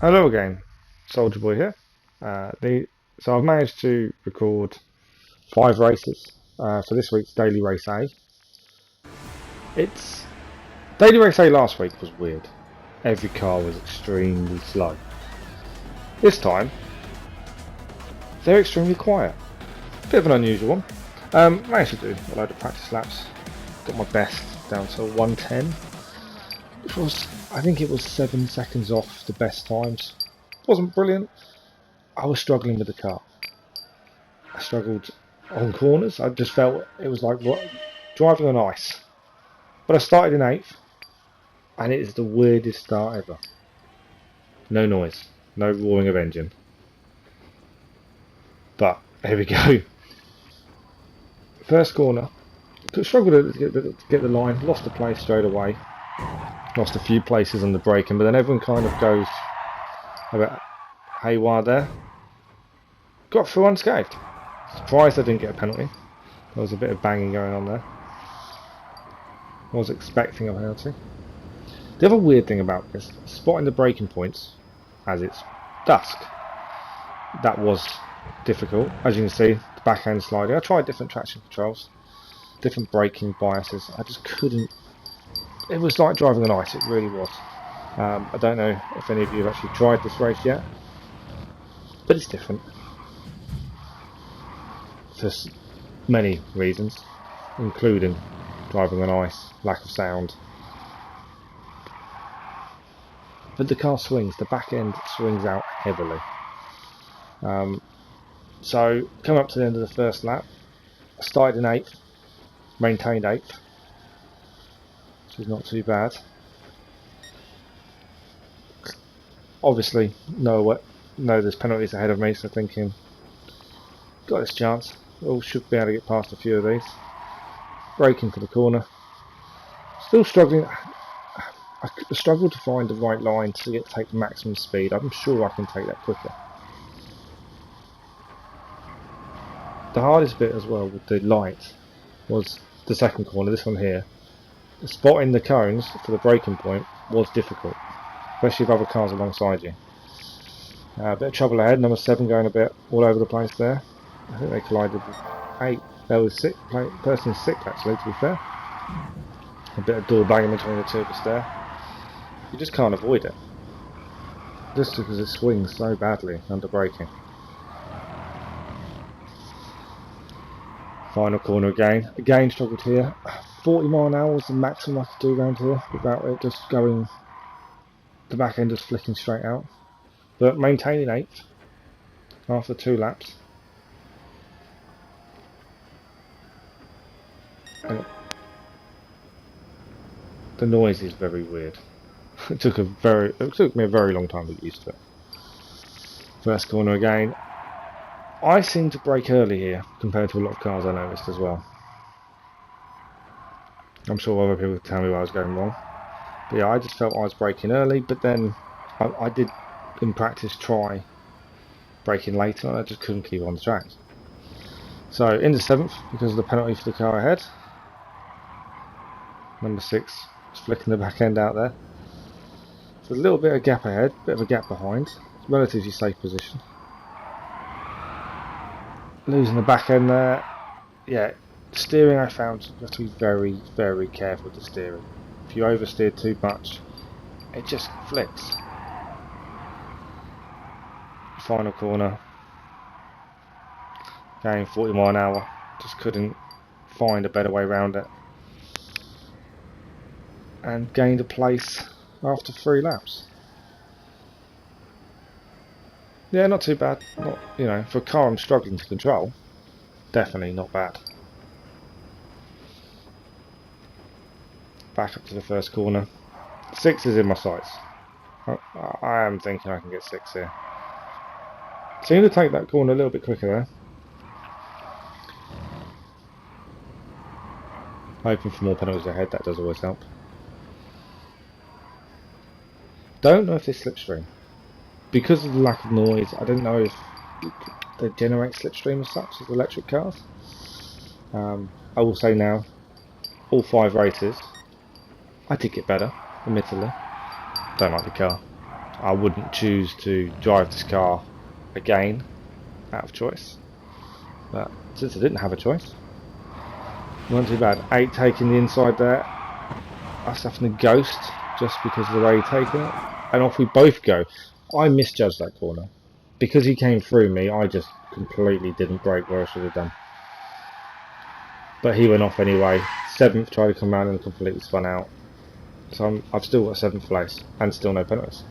Hello again, Soldier Boy here. So I've managed to record 5 races for this week's Daily Race A. It's Daily Race A last week was weird. Every car was extremely slow. This time, they're extremely quiet. Bit of an unusual one. Managed to do a load of practice laps. Got my best down to 110. Which was, I think it was 7 seconds off the best times. Wasn't brilliant. I was struggling with the car. I struggled on corners. I just felt it was like driving on ice. But I started in 8th, and it is the weirdest start ever. No noise, no roaring of engine. But here we go. First corner. Struggled to get the line. Lost the place straight away. Lost a few places on the braking, but then everyone kind of goes a bit haywire there. Got through unscathed. Surprised I didn't get a penalty. There was a bit of banging going on there. I was expecting a penalty. The other weird thing about this, spotting the braking points as it's dusk, that was difficult. As you can see, the backhand sliding. I tried different traction controls, different braking biases. I just couldn't. It was like driving on ice, it really was. I don't know if any of you have actually tried this race yet, but it's different. For many reasons, including driving on ice, lack of sound. But the car swings, the back end swings out heavily. So, coming up to the end of the first lap, I started in 8th, maintained 8th. Which is not too bad. Obviously, no there's penalties ahead of me, so thinking, got this chance. All should be able to get past a few of these. Braking for the corner. Still struggling. I struggled to find the right line to take the maximum speed. I'm sure I can take that quicker. The hardest bit as well with the light was the second corner, this one here. Spotting the cones for the braking point was difficult, especially if other cars alongside you. A bit of trouble ahead, number 7 going a bit all over the place there. I think they collided with 8. There was person 6 actually, to be fair. A bit of door banging between the two of us there. You just can't avoid it, just because it swings so badly under braking. Final corner again struggled here. 40 mile an hour was the maximum I could do around here without it just going, the back end just flicking straight out. But maintaining 8th after 2 laps. And the noise is very weird. It took me a very long time to get used to it. First corner again. I seem to brake early here compared to a lot of cars I noticed as well. I'm sure other people would tell me where I was going wrong. But yeah, I just felt I was braking early, but then I did in practice try braking later and I just couldn't keep on the track. So into 7th because of the penalty for the car ahead. Number 6 was flicking the back end out there. So a little bit of gap ahead, bit of a gap behind. Relatively safe position. Losing the back end there. Yeah. Steering, I found you have to be very, very careful with the steering. If you oversteer too much, it just flips. Final corner. Going 40 mile an hour. Just couldn't find a better way around it. And gained a place after 3 laps. Yeah, not too bad. Not, for a car I'm struggling to control, definitely not bad. Back up to the first corner. 6 is in my sights. I am thinking I can get 6 here. Seem to take that corner a little bit quicker there. Hoping for more penalties ahead, that does always help. Don't know if this slipstream. Because of the lack of noise, I don't know if they generate slipstream as such as electric cars. I will say now, all 5 races, I did get better, admittedly. Don't like the car. I wouldn't choose to drive this car again out of choice, but since I didn't have a choice, not too bad. 8 taking the inside there, us having the ghost just because of the way he'd taken it, and off we both go. I misjudged that corner. Because he came through me, I just completely didn't brake where I should have done. But he went off anyway. 7th, tried to come around and completely spun out. So I've still got 7th place and still no penalties.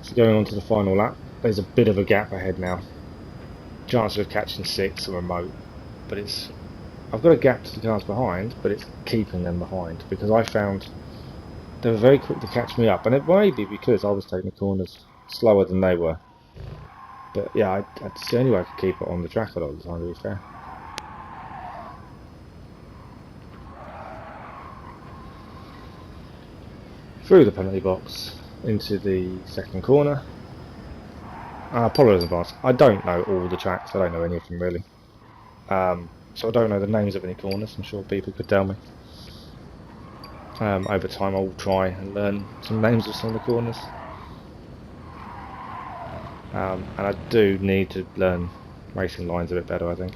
So going on to the final lap, there's a bit of a gap ahead now. Chances of catching 6th are remote, but I've got a gap to the cars behind, but it's keeping them behind because I found they were very quick to catch me up, and it may be because I was taking the corners slower than they were. But yeah, it's the only way I could keep it on the track a lot of the time, to be fair. Through the penalty box into the second corner. I apologise in advance. I don't know all the tracks. I don't know any of them really. So I don't know the names of any corners. I'm sure people could tell me. Over time, I will try and learn some names of some of the corners. And I do need to learn racing lines a bit better, I think.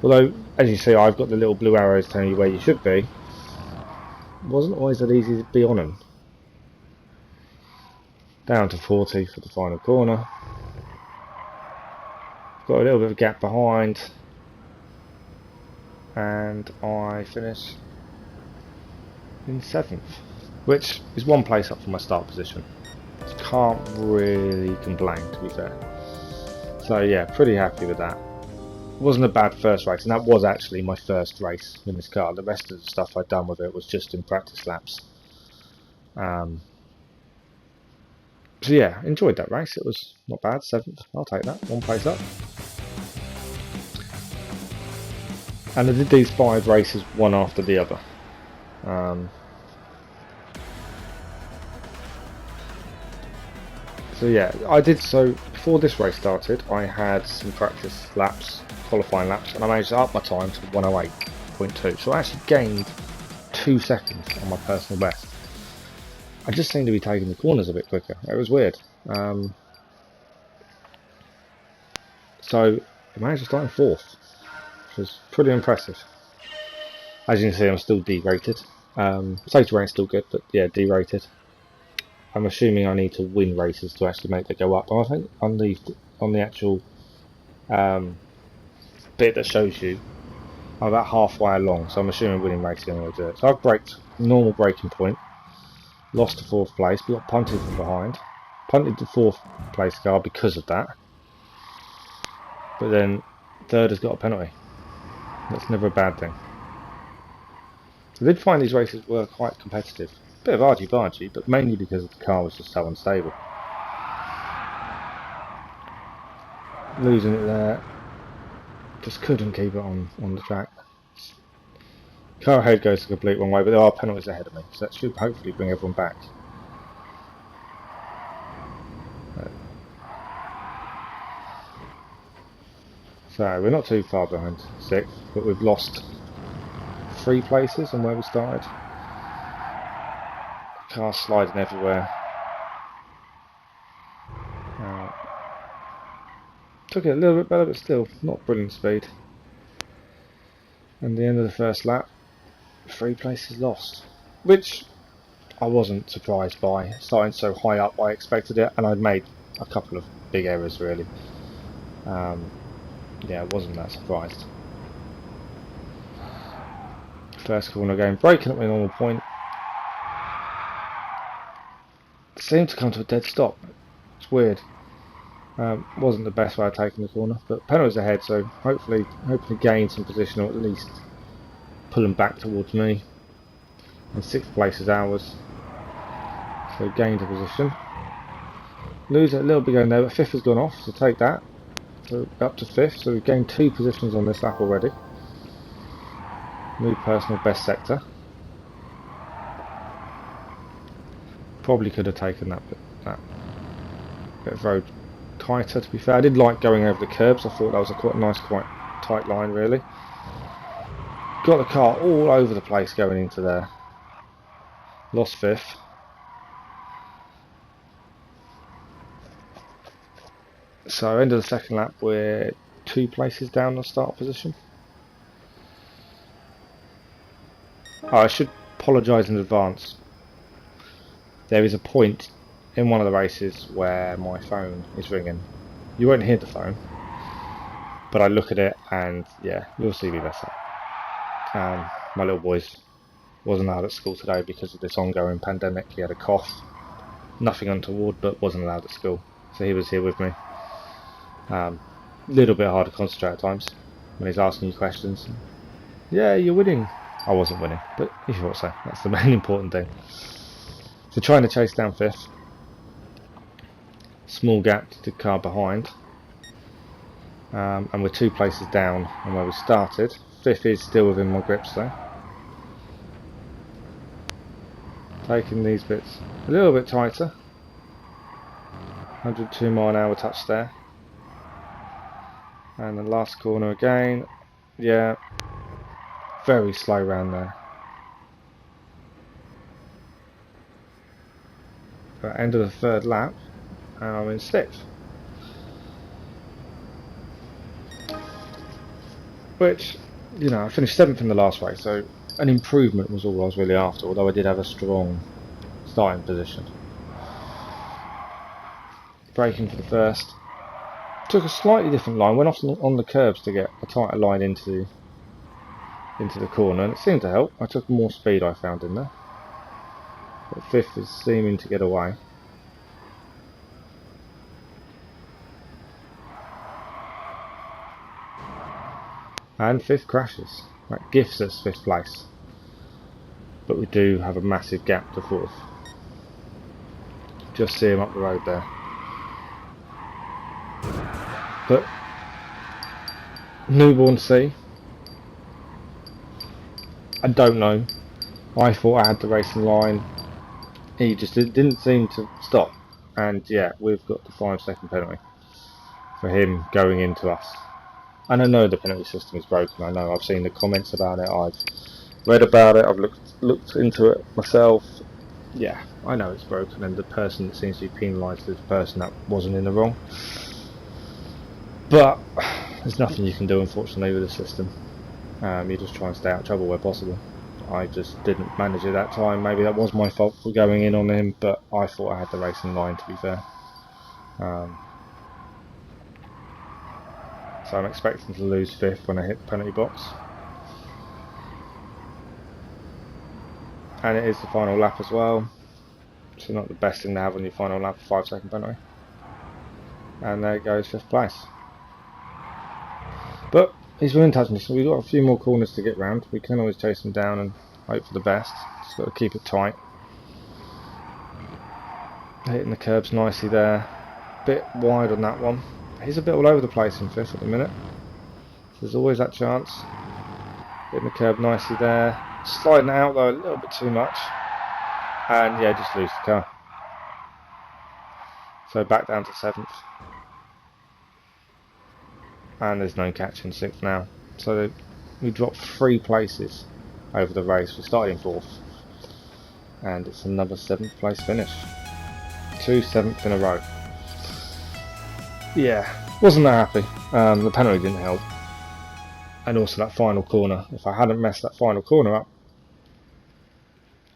Although, as you see, I've got the little blue arrows telling you where you should be. It wasn't always that easy to be on them. Down to 40 for the final corner. Got a little bit of a gap behind. And I finish in 7th. Which is 1 place up from my start position. Can't really complain, to be fair. So yeah, pretty happy with that. It wasn't a bad first race, and that was actually my first race in this car. The rest of the stuff I'd done with it was just in practice laps. So yeah, enjoyed that race. It was not bad. 7th, I'll take that. 1 place up. And I did these 5 races one after the other. So yeah, I did so before this race started. I had some practice laps, qualifying laps, and I managed to up my time to 108.2. So I actually gained 2 seconds on my personal best. I just seemed to be taking the corners a bit quicker. It was weird. So I managed to start in 4th, which was pretty impressive. As you can see, I'm still D-rated. Safety rank's still good, but yeah, D-rated. I'm assuming I need to win races to actually make it go up. I think on the actual bit that shows you, I'm about halfway along, so I'm assuming winning races is the only way to do it. So I've braked normal braking point, lost to 4th place, but got punted from behind, punted to 4th place car because of that. But then 3rd has got a penalty. That's never a bad thing. I did find these races were quite competitive. Bit of argy-bargy, but mainly because the car was just so unstable. Losing it there. Just couldn't keep it on the track. Car ahead goes the complete wrong way, but there are penalties ahead of me, so that should hopefully bring everyone back. So we're not too far behind 6th, but we've lost 3 places on where we started. Car sliding everywhere. Took it a little bit better, but still not brilliant speed. And the end of the first lap, 3 places lost, which I wasn't surprised by. Starting so high up, I expected it, and I'd made a couple of big errors really. Yeah, I wasn't that surprised. First corner again, braking at my normal point. Seemed to come to a dead stop. It's weird. Wasn't the best way of taking the corner, but penalties ahead, so hopefully gain some position, or at least pull them back towards me. And 6th place is ours, so gained a position. Lose it a little bit going there, but 5th has gone off, so take that. So up to 5th, so we've gained 2 positions on this lap already. New personal best sector. Probably could have taken that bit of road tighter, to be fair. I did like going over the curbs. I thought that was a quite nice, quite tight line really. Got the car all over the place going into there. Lost 5th. So end of the second lap, we're 2 places down the start position. Oh, I should apologise in advance. There is a point in one of the races where my phone is ringing. You won't hear the phone, but I look at it and yeah, you'll see me mess up. My little boy's wasn't allowed at school today because of this ongoing pandemic. He had a cough, nothing untoward, but wasn't allowed at school, so he was here with me. Little bit hard to concentrate at times when he's asking you questions. Yeah, you're winning. I wasn't winning, but you thought so. That's the main important thing. So trying to chase down 5th. Small gap to the car behind. And we're 2 places down on where we started. 5th is still within my grips though. Taking these bits a little bit tighter. 102 mile an hour touch there. And the last corner again. Yeah, very slow round there. But end of the 3rd lap, and I'm in 6th. Which, you know, I finished 7th in the last race, so an improvement was all I was really after, although I did have a strong starting position. Braking for the first. Took a slightly different line, went off on the curbs to get a tighter line into the corner, and it seemed to help. I took more speed, I found, in there. But 5th is seeming to get away. And 5th crashes. That gifts us 5th place. But we do have a massive gap to 4th. Just see him up the road there. But newborn C, I don't know. I thought I had the racing line. He just didn't seem to stop. And yeah, we've got the 5-second penalty for him going into us. And I know the penalty system is broken. I know, I've seen the comments about it. I've read about it. I've looked into it myself. Yeah, I know it's broken, and the person that seems to be penalised is the person that wasn't in the wrong. But there's nothing you can do, unfortunately, with the system. You just try and stay out of trouble where possible. I just didn't manage it that time. Maybe that was my fault for going in on him, but I thought I had the racing line, to be fair. So I'm expecting to lose 5th when I hit the penalty box. And it is the final lap as well. So not the best thing to have on your final lap, 5-second penalty. And there goes 5th place. But he's within touch me, so we've got a few more corners to get round. We can always chase him down and hope for the best. Just got to keep it tight. Hitting the curbs nicely there. Bit wide on that one. He's a bit all over the place in 5th at the minute. There's always that chance. Hitting the curb nicely there. Sliding it out though a little bit too much. And yeah, just lose the car. So back down to 7th. And there's no catch in 6th now. So we dropped 3 places over the race. We started in 4th. And it's another 7th place finish. 2 7th in a row. Yeah, wasn't that happy. The penalty didn't help. And also that final corner. If I hadn't messed that final corner up,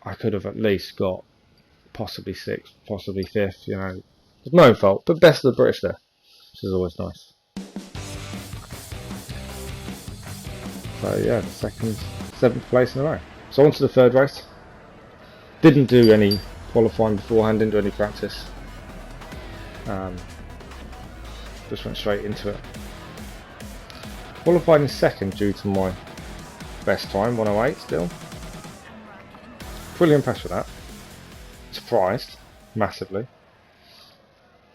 I could have at least got possibly 6th, possibly 5th, you know. It's my own fault, but best of the British there, which is always nice. So yeah, the 7th place in a row. So on to the 3rd race. Didn't do any qualifying beforehand, didn't do any practice. Just went straight into it. Qualified in 2nd due to my best time, 1:08 still. Fully impressed with that. Surprised, massively.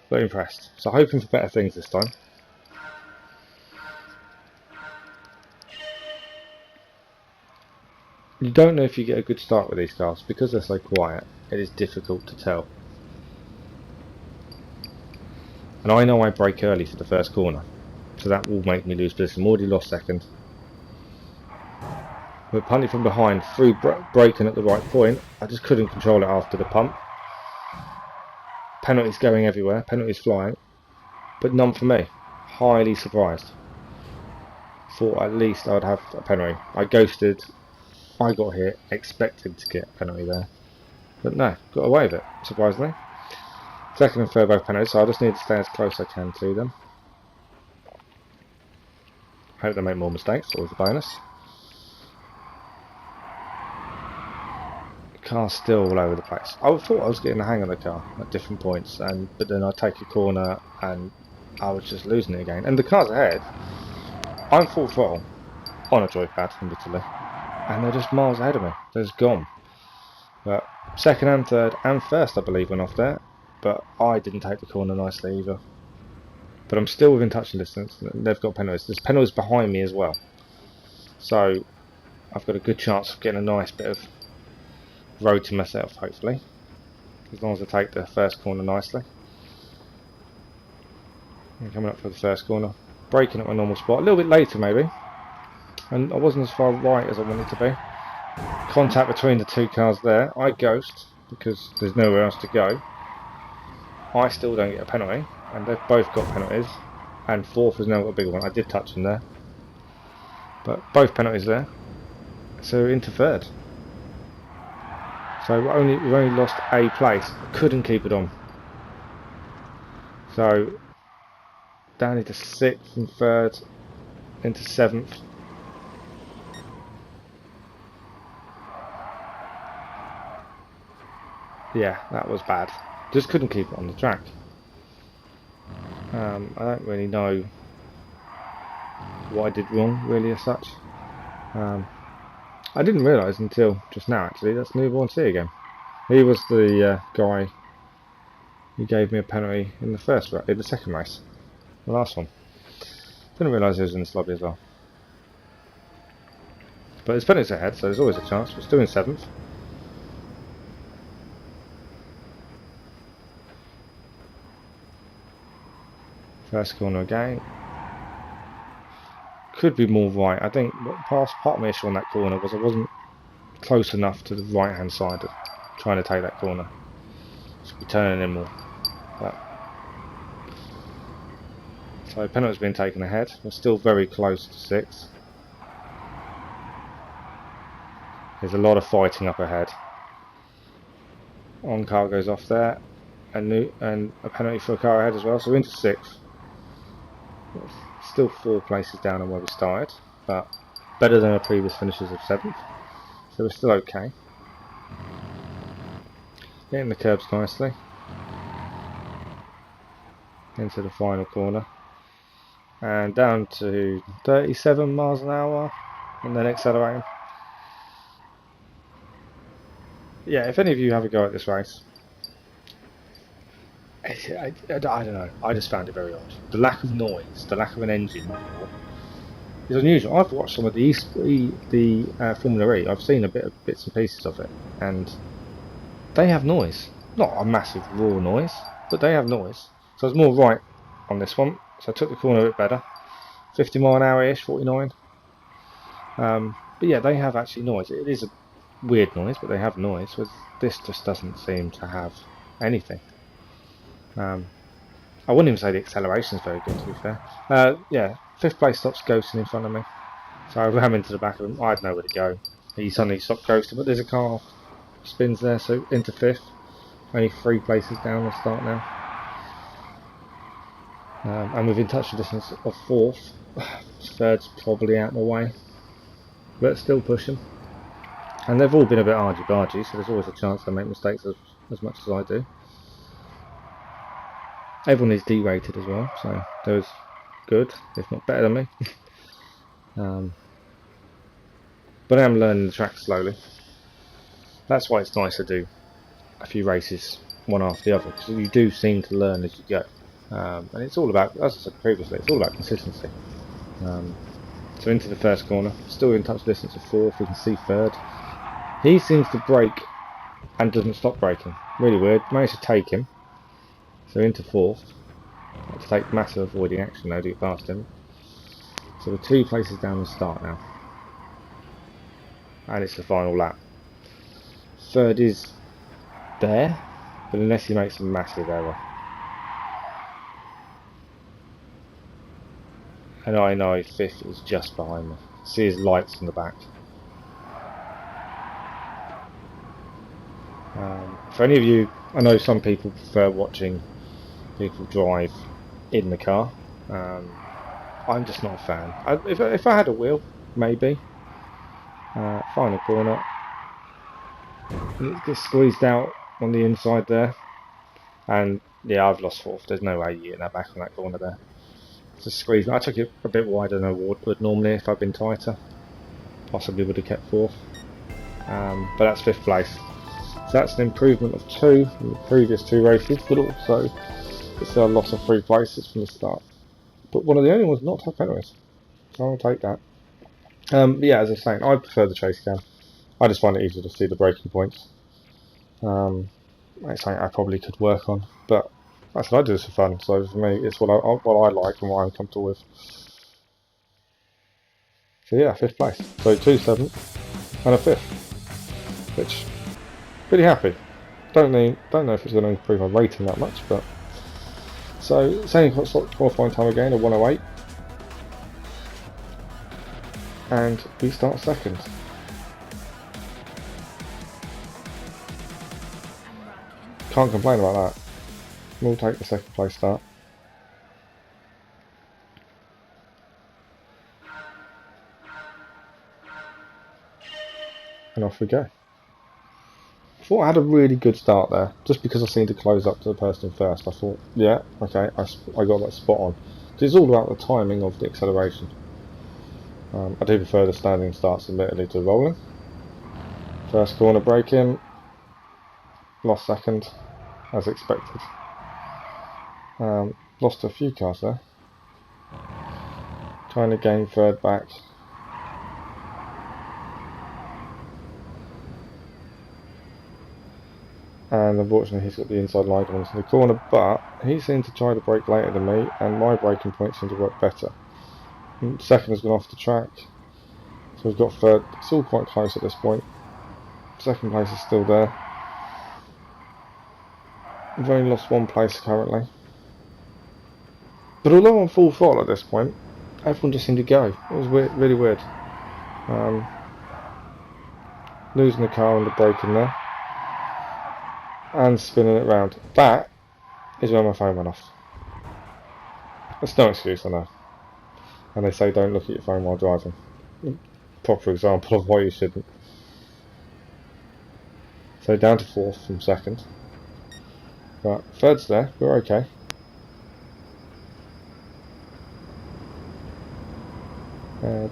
But impressed. So hoping for better things this time. You don't know if you get a good start with these cars because they're so quiet. It is difficult to tell. And I know I brake early for the first corner, so that will make me lose position. I'm already lost 2nd. But punting from behind through braking at the right point, I just couldn't control it after the pump. Penalties going everywhere, penalties flying. but none for me. Highly surprised. Thought at least I would have a penalty. I ghosted, I got hit, expected to get a penalty there, but no, got away with it, surprisingly. Second and third both penalties, so I just need to stay as close as I can to them. Hope they make more mistakes, always a bonus. The car's still all over the place. I thought I was getting the hang of the car at different points, but then I'd take a corner and I was just losing it again. And the car's ahead, I'm full throttle on a joypad, admittedly, and they're just miles ahead of me. They're just gone. But second and third and first, I believe, went off there, but I didn't take the corner nicely either. But I'm still within touching distance. They've got penalties. There's penalties behind me as well, so I've got a good chance of getting a nice bit of road to myself, hopefully, as long as I take the first corner nicely. I'm coming up for the first corner, braking at my normal spot, a little bit later maybe, and I wasn't as far right as I wanted to be. Contact between the two cars there. I ghost because there's nowhere else to go. I still don't get a penalty, and they've both got penalties, and fourth has now got a bigger one. I did touch them there, but both penalties there, so into third. So we've only lost a place. Couldn't keep it on. So down into sixth and third, into seventh. Yeah, that was bad. Just couldn't keep it on the track. I don't really know what I did wrong, really, as such. I didn't realise until just now, actually, that's Newborn C again. He was the guy who gave me a penalty in the second race, the last one. Didn't realise he was in this lobby as well. But his penalty's ahead, so there's always a chance. We're still in seventh. First corner again. Could be more right. I think part of my issue on that corner was I wasn't close enough to the right hand side of trying to take that corner. Should be turning in more. But so penalty's been taken ahead. We're still very close to sixth. There's a lot of fighting up ahead. On car goes off there, and a penalty for a car ahead as well. So into sixth. Still 4 places down on where we started, but better than our previous finishes of 7th, so we're still okay. Getting the curbs nicely into the final corner, and down to 37 miles an hour, and then accelerating. Yeah, if any of you have a go at this race, I don't know, I just found it very odd. The lack of noise, the lack of an engine is unusual. I've watched some of the Formula E, I've seen bits and pieces of it, and they have noise. Not a massive raw noise, but they have noise. So I was more right on this one, so I took the corner a bit better. 50 mile an hour-ish, 49. But yeah, they have actually noise. It is a weird noise, but they have noise. Whereas this just doesn't seem to have anything. I wouldn't even say the acceleration is very good, to be fair. Yeah, 5th place stops ghosting in front of me, so I ran into the back of him. I had nowhere to go. He suddenly stopped ghosting, but there's a car spins there, so into 5th. Only 3 places down the start now. And within touch distance of 4th. 3rd's probably out my way, but still pushing. And they've all been a bit argy-bargy, so there's always a chance they make mistakes as much as I do. Everyone is derated as well, so those good, if not better than me. But I am learning the track slowly. That's why it's nice to do a few races one after the other, because you do seem to learn as you go. And it's all about, as I said previously, it's all about consistency. So into the first corner, still in touch distance of 4th, we can see 3rd. He seems to brake and doesn't stop braking. Really weird. Managed to take him. So into 4th. Had to take massive avoiding action though to get past him. So we're 2 places down the start now. And it's the final lap. 3rd is there, but unless he makes a massive error. and I know fifth is just behind me. See his lights in the back. For any of you, I know some people prefer watching people drive in the car. I'm just not a fan. If I had a wheel, maybe. Final corner. It gets squeezed out on the inside there. And yeah, I've lost fourth. There's no way you get that back on that corner there. Just squeezed. I took it a bit wider than I would normally if I'd been tighter. Possibly would have kept fourth. But that's fifth place. So that's an improvement of 2 from the previous 2 races, but also it's a loss of 3 places from the start. But one of the only ones not top penalties. So I'll take that. Yeah, as I was saying, I prefer the chase cam. I just find it easier to see the braking points. It's something I probably could work on, but that's what I do this for fun. So for me, it's what I like and what I'm comfortable with. So yeah, 5th place. So 2 7th and a 5th, which pretty happy. Don't know if it's going to improve my rating that much, but so same qualifying time again, a 1:08, and we start 2nd. Can't complain about that. We'll take the 2nd place start. And off we go. I thought I had a really good start there, just because I seemed to close up to the person first. I thought, yeah, okay, I got that spot on. It's all about the timing of the acceleration. I do prefer the standing starts admittedly to rolling. First corner braking, lost 2nd, as expected. Lost a few cars there. Trying to gain 3rd back. And unfortunately he's got the inside line coming into the corner, but he seemed to try to brake later than me, and my braking points seem to work better. 2nd has gone off the track, so we've got 3rd. It's all quite close at this point. 2nd place is still there. We've only lost 1 place currently. But although I'm full throttle at this point, everyone just seemed to go. It was weird, really weird. Losing the car under braking there. And spinning it round. That is where my phone went off. That's no excuse, I know. And they say don't look at your phone while driving. Proper example of why you shouldn't. So down to 4th from 2nd. But 3rd's there, we're okay.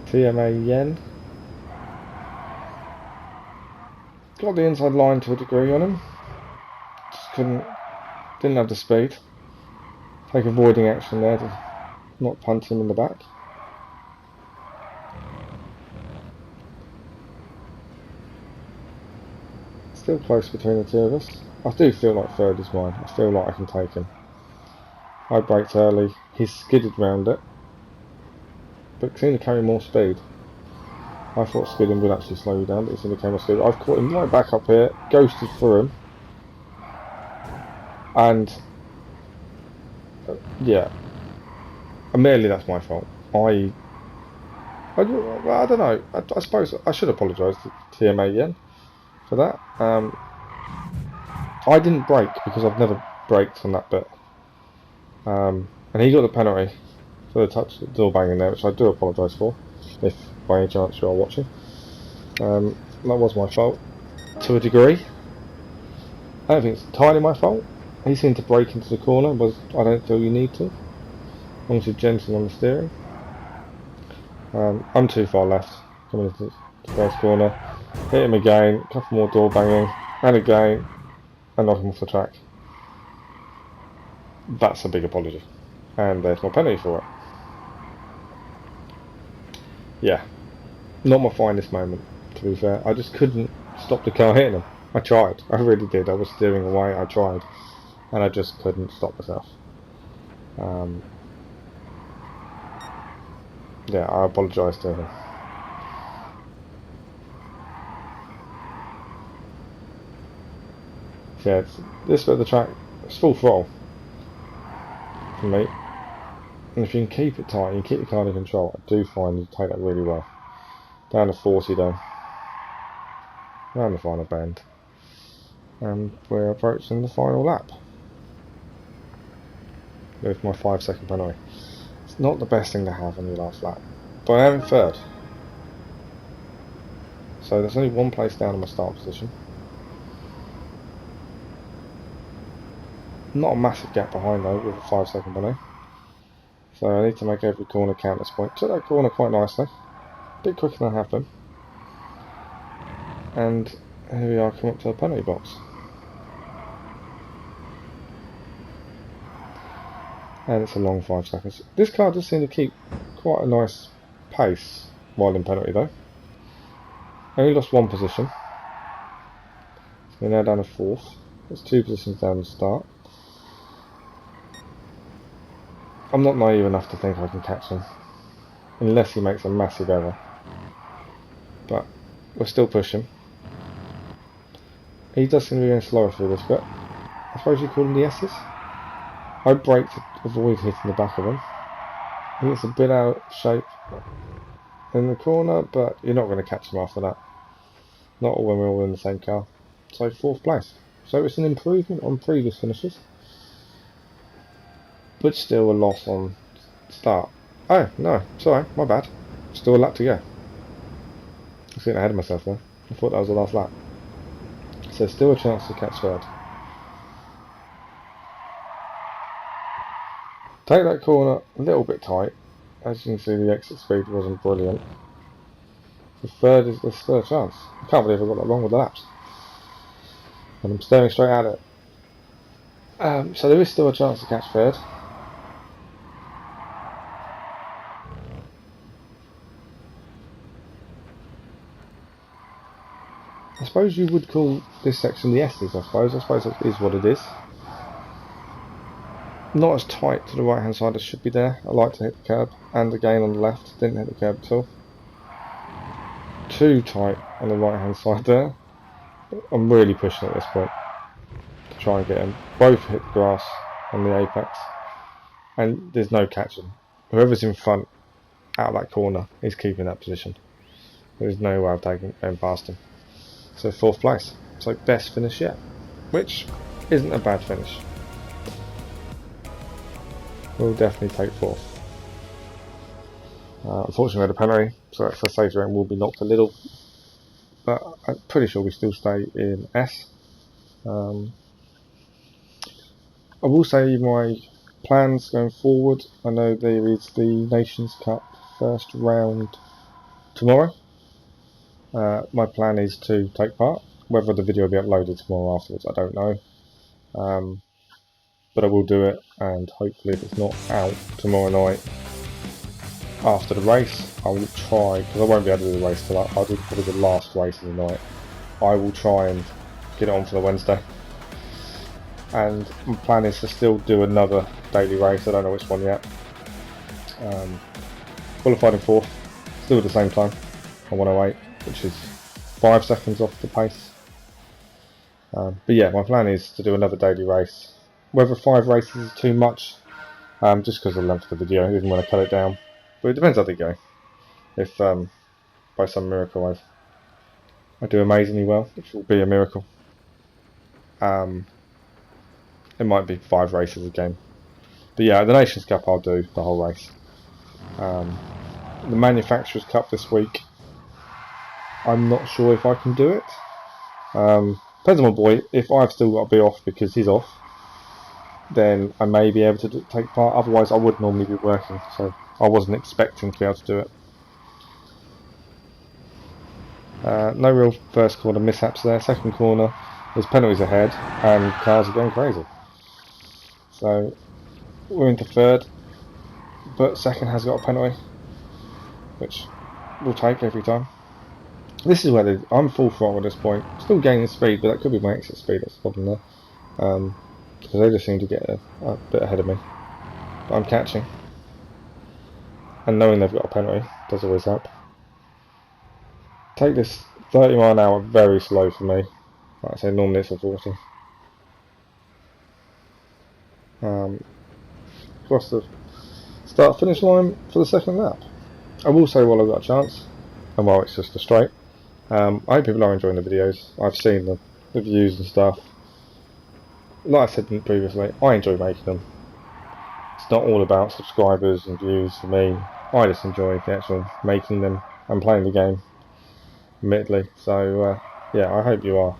TMA Yen. Got the inside line to a degree on him. Didn't have the speed. Take avoiding action there to not punch him in the back. Still close between the 2 of us. I do feel like 3rd is mine. I feel like I can take him. I braked early. He skidded round it, but seemed to carry more speed. I thought skidding would actually slow you down, but he seemed to carry more speed. I've caught him right back up here, ghosted through him. And yeah, admittedly that's my fault. I don't know. I suppose I should apologise to TMA Yen for that. I didn't brake because I've never braked on that bit. And he got the penalty for the touch door banging there, which I do apologise for, if by any chance you are watching. That was my fault to a degree. I don't think it's entirely my fault. He seemed to brake into the corner, but I don't feel you need to. As long as you're gentle on the steering. I'm too far left, coming into the first corner. Hit him again, a couple more door banging, and again, and knock him off the track. That's a big apology. And there's my penalty for it. Yeah, not my finest moment, to be fair. I just couldn't stop the car hitting him. I tried, I really did. I was steering away, I tried. And I just couldn't stop myself. Yeah, I apologise to him. Yeah, this bit of the track, it's full throttle for me. And if you can keep it tight, you can keep the car under control, I do find you take that really well. Down to 40 though. Around the final bend. And we're approaching the final lap. With my 5-second penalty. It's not the best thing to have on your last lap. But I am in third. So there's only one place down in my start position. Not a massive gap behind though with a 5-second penalty. So I need to make every corner count at this point. Took that corner quite nicely. A bit quicker than I have been. And here we are, coming up to the penalty box. And it's a long 5 seconds. This car does seem to keep quite a nice pace while in penalty though. Only lost one position. So we're now down to 4th. There's 2 positions down the start. I'm not naive enough to think I can catch him, unless he makes a massive error. But we're still pushing. He does seem to be going slower through this bit. I suppose you call them the S's. I brake to avoid hitting the back of him. He gets a bit out of shape in the corner, but you're not going to catch him after that. Not when we're all in the same car. So 4th place. So it's an improvement on previous finishes. But still a loss on start. Oh, no, sorry, my bad. Still a lap to go. I was getting ahead of myself there. I thought that was the last lap. So still a chance to catch third. Take that corner a little bit tight. As you can see, the exit speed wasn't brilliant. The third is the third chance. I can't believe I got that wrong with the laps. And I'm staring straight at it. So there is still a chance to catch third. I suppose you would call this section the S's, I suppose that is what it is. Not as tight to the right hand side as should be there. I like to hit the curb, and again on the left, didn't hit the curb at all. Too tight on the right hand side there. I'm really pushing at this point to try and get him. Both hit the grass on the apex, and there's no catching. Whoever's in front out of that corner is keeping that position. There's no way of taking going past him. So 4th place. So best finish yet, which isn't a bad finish. We'll definitely take 4th. Unfortunately we had a penalty, so that for safety rating will be knocked a little. But I'm pretty sure we still stay in S. I will say my plans going forward. I know there is the Nations Cup first round tomorrow. My plan is to take part. Whether the video will be uploaded tomorrow afterwards, I don't know. But I will do it, and hopefully if it's not out tomorrow night after the race, I will try, because I won't be able to do the race till I'll do probably the last race of the night. I will try and get it on for the Wednesday. And my plan is to still do another daily race. I don't know which one yet. Qualified in 4th, still at the same time on 108, which is 5 seconds off the pace. But yeah, my plan is to do another daily race. Whether 5 races is too much, just because of the length of the video, even when I cut it down. But it depends how they go. If by some miracle I do amazingly well, which will be a miracle, it might be 5 races again. But yeah, the Nations Cup I'll do the whole race. The Manufacturers Cup this week, I'm not sure if I can do it. Depends on my boy. If I've still got to be off because he's off, then I may be able to take part. Otherwise I would normally be working, so I wasn't expecting to be able to do it. No real first corner mishaps there. Second corner, there's penalties ahead and cars are going crazy. So we're into third, but second has got a penalty, which we'll take every time. This is where I'm full throttle at this point. Still gaining speed, but that could be my exit speed that's the problem there. Because they just seem to get a bit ahead of me. But I'm catching. And knowing they've got a penalty does always help. Take this 30 mile an hour very slow for me. Like I say, normally it's a 40. Across the start finish line for the second lap. I will say while I've got a chance, and while it's just a straight, I hope people are enjoying the videos. I've seen the views and stuff. Like I said previously, I enjoy making them. It's not all about subscribers and views for me. I just enjoy the actual making them and playing the game, admittedly. So yeah, I hope you are.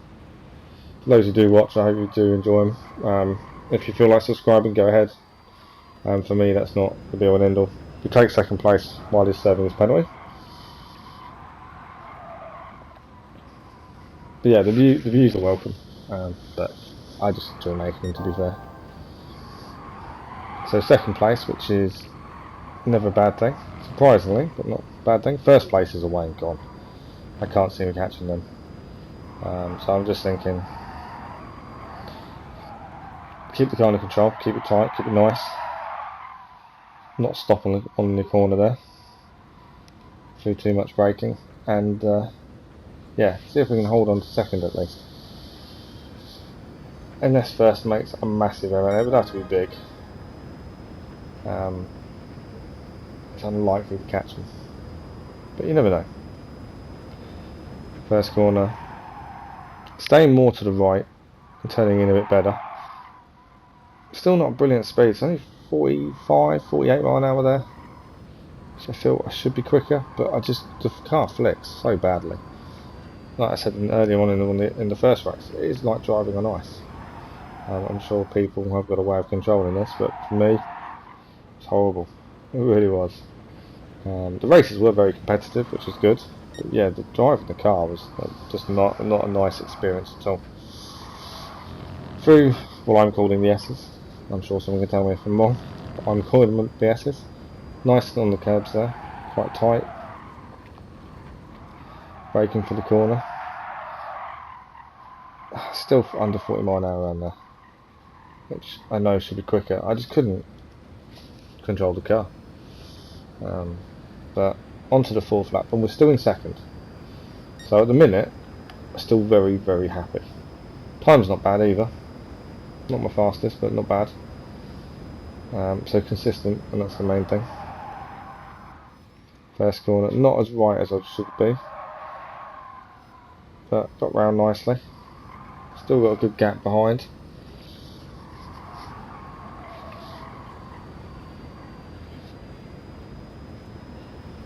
For those who do watch, I hope you do enjoy them. If you feel like subscribing, go ahead. For me, that's not the be all and end all. We take second place while he's serving his penalty. But yeah, the views are welcome. But I just enjoy making them, to be fair. So second place, which is never a bad thing, surprisingly, but not a bad thing. First place is away and gone. I can't see me catching them. So I'm just thinking, keep the car under control, keep it tight, keep it nice. Not stop on the corner there through too much braking, and yeah, see if we can hold on to second at least. Unless first makes a massive error, it would have to be big. It's unlikely to catch them, but you never know. First corner, staying more to the right and turning in a bit better. Still not brilliant speed, it's only 45, 48 mile an hour there. So I feel I should be quicker, but the car flicks so badly. Like I said earlier on in the first race, it is like driving on ice. I'm sure people have got a way of controlling this, but for me, it's horrible. It really was. The races were very competitive, which was good. But yeah, the driving the car was just not a nice experience at all. Through what I'm calling the S's. I'm sure someone can tell me if I'm wrong. But I'm calling them the S's. Nice on the curbs there, quite tight. Braking for the corner. Still under 40 mile an hour around there, which I know should be quicker. I just couldn't control the car. But onto the fourth lap, and we're still in second. So at the minute, I'm still very, very happy. Time's not bad either. Not my fastest, but not bad. So consistent, and that's the main thing. First corner, not as right as I should be, but got round nicely. Still got a good gap behind.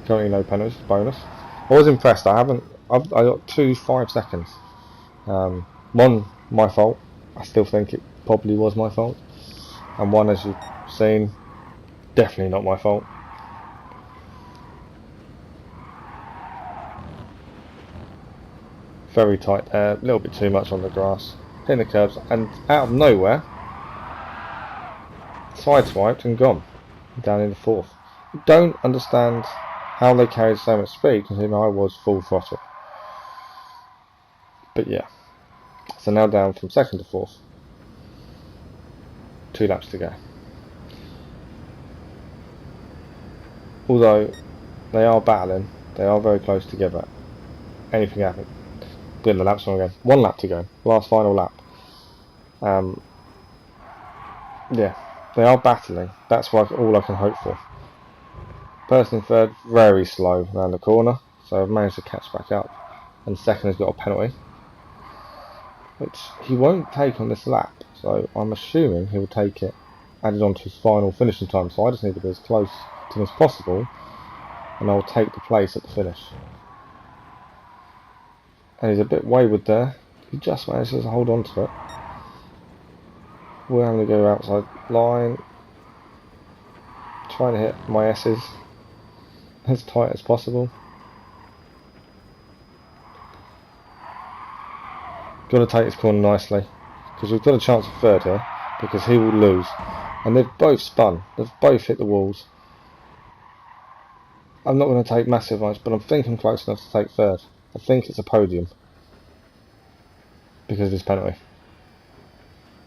Currently no penalties, bonus. I was impressed. I got 2 5 seconds. One my fault. I still think it probably was my fault, and one, as you've seen, definitely not my fault. Very tight there, a little bit too much on the grass, hitting the curbs, and out of nowhere, sideswiped and gone down in the fourth. Don't understand how they carried so much speed, considering I was full throttle. But yeah, so now down from second to fourth. 2 laps to go. Although they are battling, they are very close together. Anything happen. Doing the laps on again. 1 lap to go. Last final lap. Yeah, they are battling. That's all I can hope for. Person in third, very slow around the corner, so I've managed to catch back up. And second has got a penalty, which he won't take on this lap. So I'm assuming he will take it added on to his final finishing time. So I just need to be as close to him as possible, and I'll take the place at the finish. And he's a bit wayward there. He just manages to hold on to it. We're having to go outside line. Trying to hit my S's as tight as possible. Got to take this corner nicely, because we've got a chance of third here, because he will lose. And they've both spun. They've both hit the walls. I'm not going to take massive rights, but I think I'm close enough to take third. I think it's a podium because of this penalty.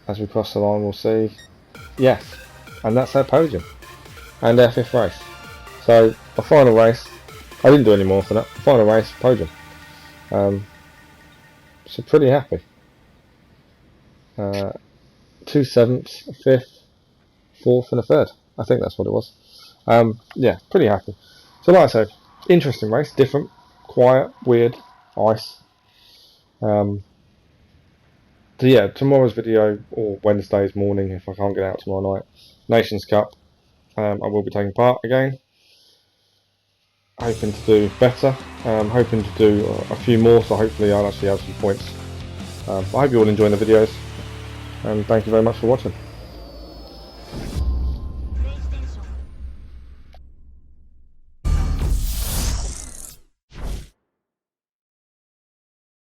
As we cross the line, we'll see. Yes, and that's our podium and our 5th race. So a final race. I didn't do any more for that. Final race, podium. So pretty happy. 2 7ths, a 5th, 4th, and a 3rd. I think that's what it was. Yeah, pretty happy. So like I said, interesting race, different, quiet, weird, ice. So yeah, tomorrow's video, or Wednesday's morning if I can't get out tomorrow night, Nations Cup. I will be taking part again. Hoping to do better. Hoping to do a few more, so hopefully I'll actually have some points. I hope you all enjoy the videos, and thank you very much for watching.